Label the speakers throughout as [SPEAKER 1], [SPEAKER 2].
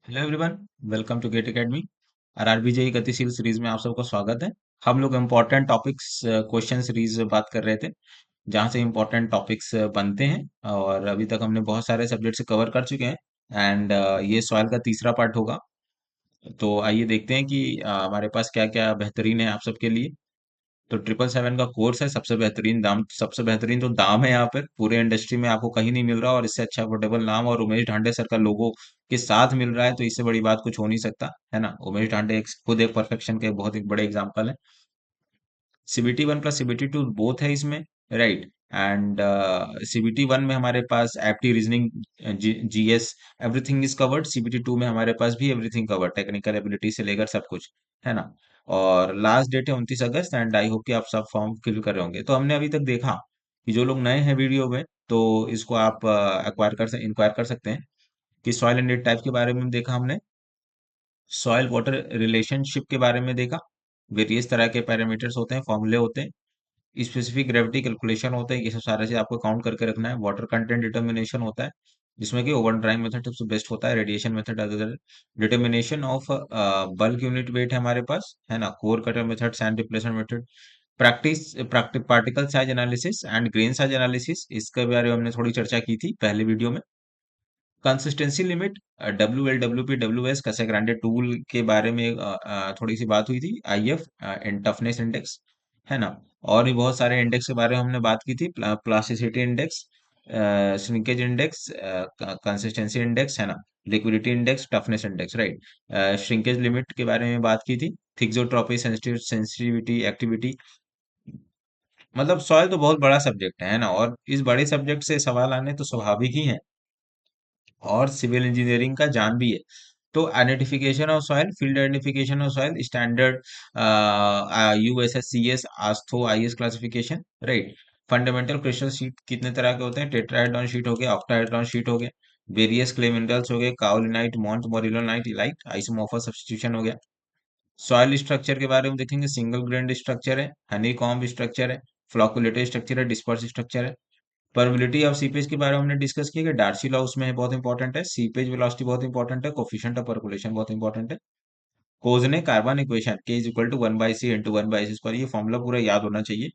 [SPEAKER 1] Hello everyone. Welcome to GATE Academy. RRB JE गतिशील series में आप सबका स्वागत है। हम लोग इम्पोर्टेंट टॉपिक्स क्वेश्चन सीरीज बात कर रहे थे, जहाँ से इम्पोर्टेंट टॉपिक्स बनते हैं। और अभी तक हमने बहुत सारे सब्जेक्ट से कवर कर चुके हैं। एंड ये सवाल का तीसरा पार्ट होगा। तो आइए देखते हैं कि हमारे पास क्या क्या बेहतरीन है आप सबके लिए। तो 777 का कोर्स है, सबसे बेहतरीन दाम, सबसे बेहतरीन तो दाम है यहाँ पर पूरे इंडस्ट्री में आपको कहीं नहीं मिल रहा, और इससे अच्छा अफोर्डेबल नाम और उमेश ढांडे सर का लोगो के साथ मिल रहा है, तो इससे बड़ी बात कुछ हो नहीं सकता है ना। उमेश ढांडे खुद एक परफेक्शन के बहुत एक बड़े एग्जाम्पल है। CBT one plus CBT two both है इसमें, राइट। एंड सीबीटी वन में हमारे पास apti reasoning, GS, everything is covered. CBT two में हमारे पास भी एवरीथिंग कवर्ड, टेक्निकल एबिलिटी से लेकर सब कुछ, है ना। और लास्ट डेट है 29 अगस्त, एंड आई होप कि आप सब फॉर्म फिल कर रहे होंगे। तो हमने अभी तक देखा कि जो लोग नए हैं वीडियो में, तो इसको आप इंक्वायर कर सकते हैं कि सॉइल एंड टाइप के बारे में देखा हमने, सॉइल वाटर रिलेशनशिप के बारे में देखा, वेरियस तरह के पैरामीटर्स होते हैं, फॉर्मूले होते हैं, स्पेसिफिक ग्रेविटी कैलकुलेशन होता है, ये सब सारे से आपको काउंट करके रखना है। वाटर कंटेंट डिटर्मिनेशन होता है, जिसमें कि ओवन ड्राइंग मेथड सबसे बेस्ट होता है। Radiation method other, determination of bulk unit weight है हमारे पास, है ना। Core cutter method, sand replacement method, particle size analysis and grain size analysis, इसके बारे में हमने थोड़ी चर्चा की थी पहले वीडियो में। Consistency limit, W L W P W S Casagrande tool के बारे में थोड़ी सी बात हुई थी। I F in toughness index, है ना। और भी बहुत सारे इंडेक्स के बारे में हमने बात की थी, plasticity index, shrinkage index, consistency index, है ना। Liquidity index, toughness index, right. Shrinkage limit के बारे में बात की थी। Thixotropy, sensitivity, activity. मतलब सॉइल तो बहुत बड़ा सब्जेक्ट है ना, और इस बड़े सब्जेक्ट से सवाल आने तो स्वाभाविक ही है, और सिविल इंजीनियरिंग का जान भी है। तो identification of soil, field identification of soil, standard USSCS, AASHTO IS classification, right. Fundamental crystal sheet कितने तरह के होते हैं, टेट्राहेड्रॉन शीट हो गया, ऑक्टाहेड्रॉन शीट हो गया, वेरियस क्ले मिनरल्स हो गए, काओलिनाइट, मॉन्ट मोरिलोनाइट, लाइट आइसोमोर्फस सब्स्टिट्यूशन हो गया। सॉइल स्ट्रक्चर के बारे में देखेंगे, सिंगल ग्रेन्ड स्ट्रक्चर है, हनी कॉम्ब स्ट्रक्चर है, फ्लॉकुलेटेड स्ट्रक्चर है, डिस्पर्स स्ट्रक्चर है। परमिलिटी ऑफ सीपेज के बारे में हमने डिस्कस किया कि डार्सी लॉ उसमें है, बहुत इंपॉर्टेंट है। सीपेज वेलोसिटी बहुत इंपॉर्टेंट है, कोफिशिएंट ऑफ परकुलेशन बहुत इंपॉर्टेंट है। Kozeny Carman equation, K is equal to 1/c into 1/c², ये फॉर्मूला पूरा याद होना चाहिए।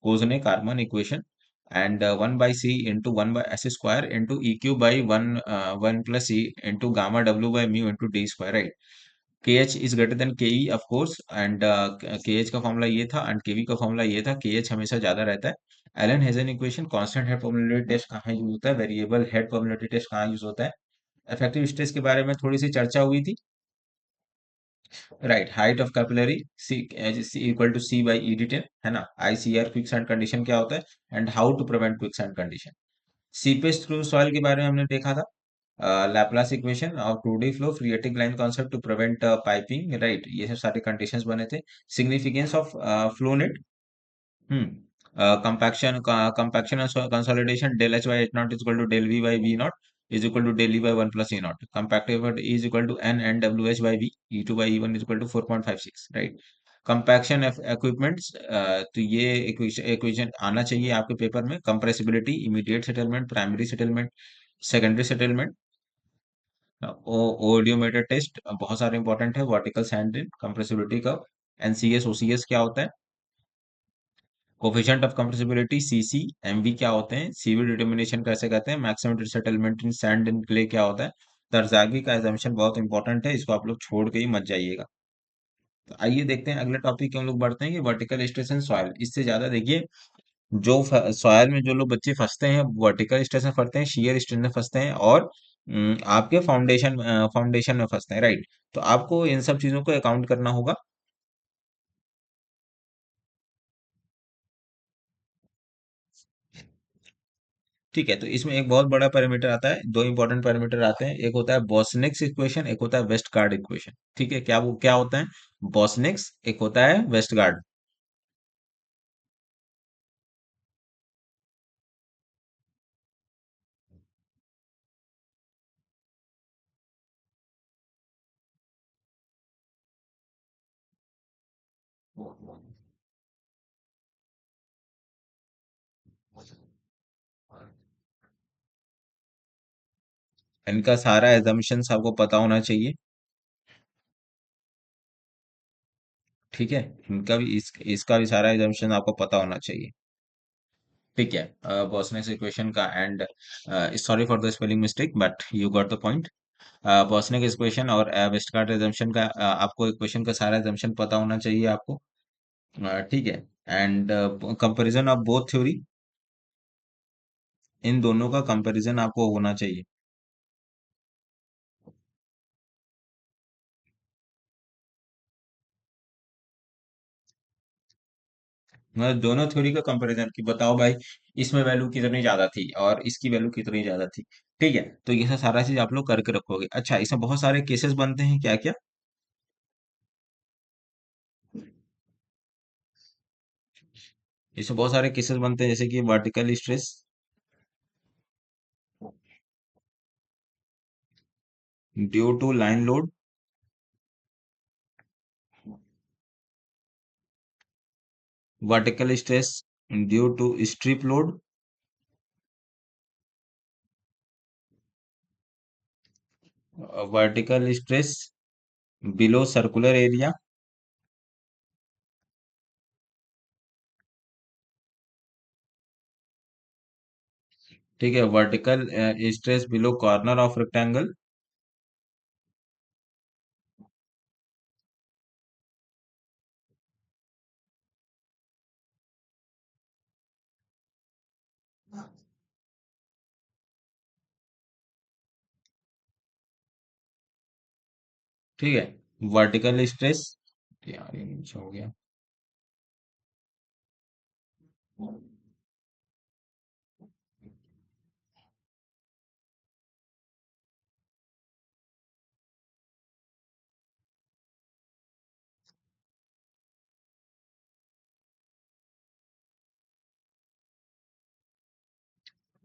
[SPEAKER 1] Kozeny Carman equation, and 1/c into 1/s² into EQ by 1 + c into gamma W by mu into d², right. K H is greater than K E, of course. And K H का formula ये था, and के we का formula ये था। के H हमेशा ज्यादा रहता है। Allen Hazen equation, constant head probability test कहाँ यूज होता है, वेरिएबल हेड प्रोबेबिलिटी टेस्ट कहाँ यूज होता है। इफेक्टिव स्ट्रेस के बारे में थोड़ी सी चर्चा हुई थी, right. Height of capillary, C equal to C by ED10, है ना। ICR क्विक सैंड कंडीशन क्या होता है, and how to prevent quicksand condition. Seepage through soil के बारे में हमने देखा था, लाप्लास इक्वेशन और 2D flow, phreatic line concept to prevent piping, right. ये सब सारे कंडीशंस बने थे। Significance of flow net, compaction और consolidation, del H by H not is equal to del V by V not is equal to del E by 1 + E0। Compactive is equal to N WH by V, E2 by E1 is equal to 4.56, right. Compaction equipments, तो ये equation आना चाहिए आपके paper में। Compressibility, immediate settlement, primary settlement, secondary settlement, oedometer test बहुत सारे important है। Vertical sand compressibility का, एनसीएस ओसीएस क्या होता है, coefficient of compressibility CC MV क्या होते हैं, सीवी डिटर्मिनेशन कैसे कहते हैं, maximum settlement in sand and clay क्या होता है। तरजागी का एजम्पशन बहुत इंपॉर्टेंट है, इसको आप लोग छोड़ के ही मत जाइएगा। तो आइए देखते हैं अगले टॉपिक के हम लोग बढ़ते हैं कि वर्टिकल स्ट्रेस एंड सॉइल। इससे ज्यादा देखिए, जो सॉइल में जो लोग बच्चे फंसते हैं, वर्टिकल स्ट्रेस में फंसते हैं, शियर स्ट्रेस में फंसते हैं, और आपके फाउंडेशन में फंसते हैं, राइट। तो आपको इन सब चीजों को अकाउंट करना होगा। ठीक है, तो इसमें एक बहुत बड़ा पैरामीटर आता है, दो इंपॉर्टेंट पैरामीटर आते हैं, एक होता है बोसनिक्स इक्वेशन, एक होता है वेस्टगार्ड इक्वेशन। ठीक है, क्या वो क्या होता है, बोसनिक्स, एक होता है वेस्टगार्ड। इनका सारा एजम्पशंस आपको पता होना चाहिए। ठीक है, इनका भी इसका भी सारा एजम्पशन आपको पता होना चाहिए। ठीक है, बॉसनेस इक्वेशन का and sorry for the spelling mistake but you got the point. Boussinesq equation और वेस्टगार्ड एजम्पशन का आपको इक्वेशन का सारा एजम्पशन पता होना चाहिए आपको। ठीक है, and comparison of both theory, इन दोनों का कंपैरिजन आपको होना चाहिए। मतलब दोनों थ्योरी का कंपैरिजन कि बताओ भाई इसमें वैल्यू कितनी ज्यादा थी और इसकी वैल्यू कितनी ज्यादा थी। ठीक है, तो ये सारा चीज आप लोग करके रखोगे। अच्छा, इसमें बहुत सारे केसेस बनते हैं, क्या क्या? इसमें बहुत सारे केसेस बनते हैं, जैसे कि vertical stress due to line load, vertical stress due to strip load, vertical stress below circular area, ठीक है, vertical stress below corner of rectangle, ठीक है, वर्टिकल स्ट्रेस, यार ये नीचे हो गया,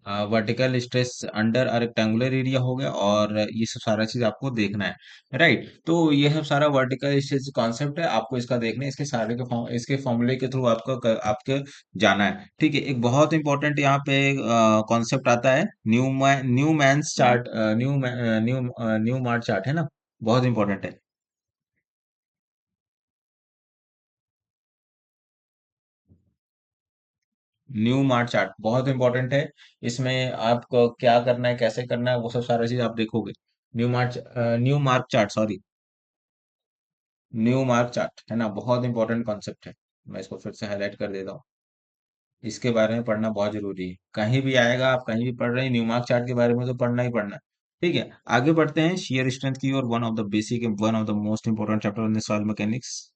[SPEAKER 1] vertical stress under a rectangular area हो गया, और ये सब सारा चीज आपको देखना है, राइट। तो ये सब सारा वर्टिकल स्ट्रेस कॉन्सेप्ट है, आपको इसका देखना है, इसके सारे के इसके फॉर्मूले के थ्रू आपके जाना है। ठीक है, एक बहुत इंपॉर्टेंट यहाँ पे कॉन्सेप्ट आता है, Newmark's chart, Newmark chart है ना, बहुत इंपॉर्टेंट है। न्यू मार्ट चार्ट बहुत इंपॉर्टेंट है। इसमें आपको क्या करना है, कैसे करना है, वो सब सारा चीज आप देखोगे। New mark chart, sorry, new mark chart है ना, बहुत इंपॉर्टेंट कॉन्सेप्ट है। मैं इसको फिर से हाईलाइट कर देता हूँ, इसके बारे में पढ़ना बहुत जरूरी है, कहीं भी आएगा, आप कहीं भी पढ़ रहे हैं, न्यू मार्क चार्ट के बारे में तो पढ़ना ही पढ़ना है। ठीक है, आगे बढ़ते हैं शियर स्ट्रेंथ की और one of the basic, one of the most important chapter in soil mechanics,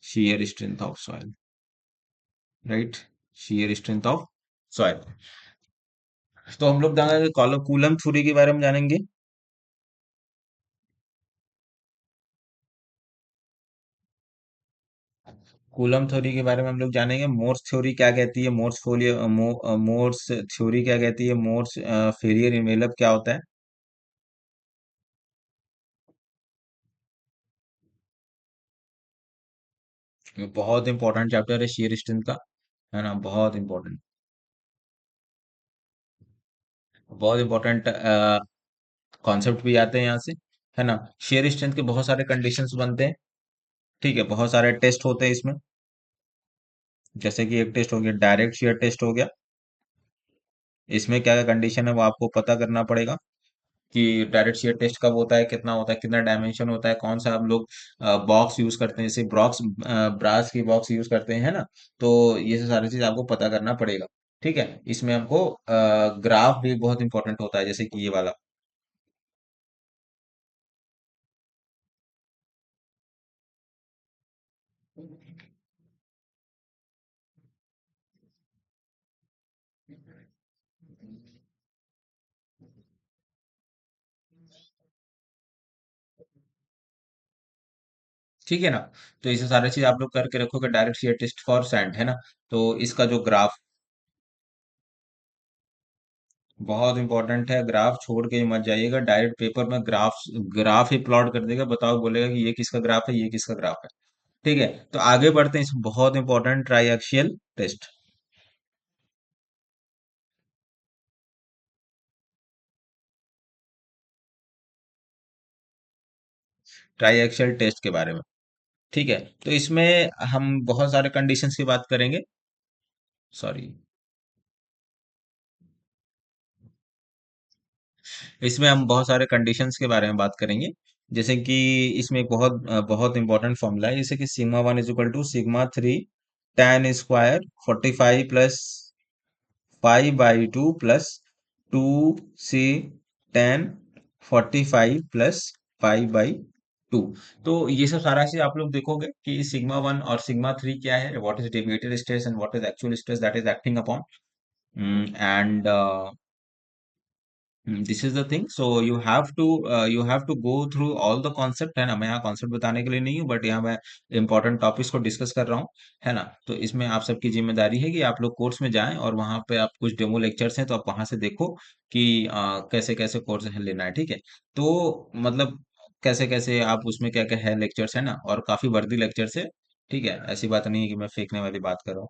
[SPEAKER 1] shear strength of soil, right, shear strength of soil. तो हम लोग जानेंगे कूलम थ्योरी के बारे में जानेंगे। कूलम थ्योरी के बारे में हम लोग जानेंगे, मोर्स थ्योरी क्या कहती है, मोर्स थ्योरी क्या कहती है, मोर्स फेलियर इन्वेलप क्या होता है। ये बहुत इंपॉर्टेंट चैप्टर है शियर स्ट्रेंथ का, है ना, बहुत इंपॉर्टेंट, बहुत इंपॉर्टेंट कॉन्सेप्ट भी आते हैं यहाँ से, है ना। शियर स्ट्रेंथ के बहुत सारे कंडीशंस बनते हैं, ठीक है, बहुत सारे टेस्ट होते हैं इसमें। जैसे कि एक टेस्ट हो गया डायरेक्ट शियर टेस्ट हो गया, इसमें क्या क्या कंडीशन है वो आपको पता करना पड़ेगा, कि डायरेक्ट शेयर टेस्ट कब होता है, कितना होता है, कितना डायमेंशन होता है, कौन सा हम लोग बॉक्स यूज करते हैं, जैसे ब्रास की बॉक्स यूज करते हैं, है ना। तो ये सब सारी चीज आपको पता करना पड़ेगा। ठीक है, इसमें हमको ग्राफ भी बहुत इंपॉर्टेंट होता है, जैसे कि ये वाला। ठीक है ना, तो ये सब सारी चीज आप लोग करके रखोगे, direct shear test for sand, है ना। तो इसका जो ग्राफ बहुत इंपॉर्टेंट है, ग्राफ छोड़ के मत जाइएगा, डायरेक्ट पेपर में ग्राफ ही प्लॉट कर देगा, बताओ, बोलेगा कि ये किसका ग्राफ है, ये किसका ग्राफ है। ठीक है, तो आगे बढ़ते हैं, इसमें बहुत important triaxial test. Triaxial test के बारे में। ठीक है, तो इसमें हम बहुत सारे कंडीशंस की बात करेंगे। सॉरी, इसमें हम बहुत सारे कंडीशंस के बारे में बात करेंगे। जैसे कि इसमें एक बहुत इंपॉर्टेंट फॉर्मूला है, जैसे कि sigma one is equal to sigma three tan square 45 plus 5/2 plus 2c tan 45 plus 5/2। तो ये सब सारा चीज आप लोग देखोगे कि सिग्मा वन और सिग्मा थ्री क्या है, what is deviated stress and what is actual stress that is acting upon, and this is the thing. So you have to go through all the concept, है ना। मैं यहाँ concept बताने के लिए नहीं हूँ, बट यहाँ मैं इंपॉर्टेंट टॉपिक्स को डिस्कस कर रहा हूँ, है ना। तो इसमें आप सबकी जिम्मेदारी है कि आप लोग कोर्स में जाएं और वहाँ पे आप कुछ डेमो लेक्चर्स हैं तो आप वहाँ से देखो कि कैसे कैसे कोर्स है लेना है, ठीक है। तो मतलब कैसे कैसे आप उसमें क्या क्या है लेक्चर्स, है ना, और काफी वर्दी लेक्चर्स है। ठीक है, ऐसी बात नहीं है कि मैं फेंकने वाली बात कर रहा हूँ।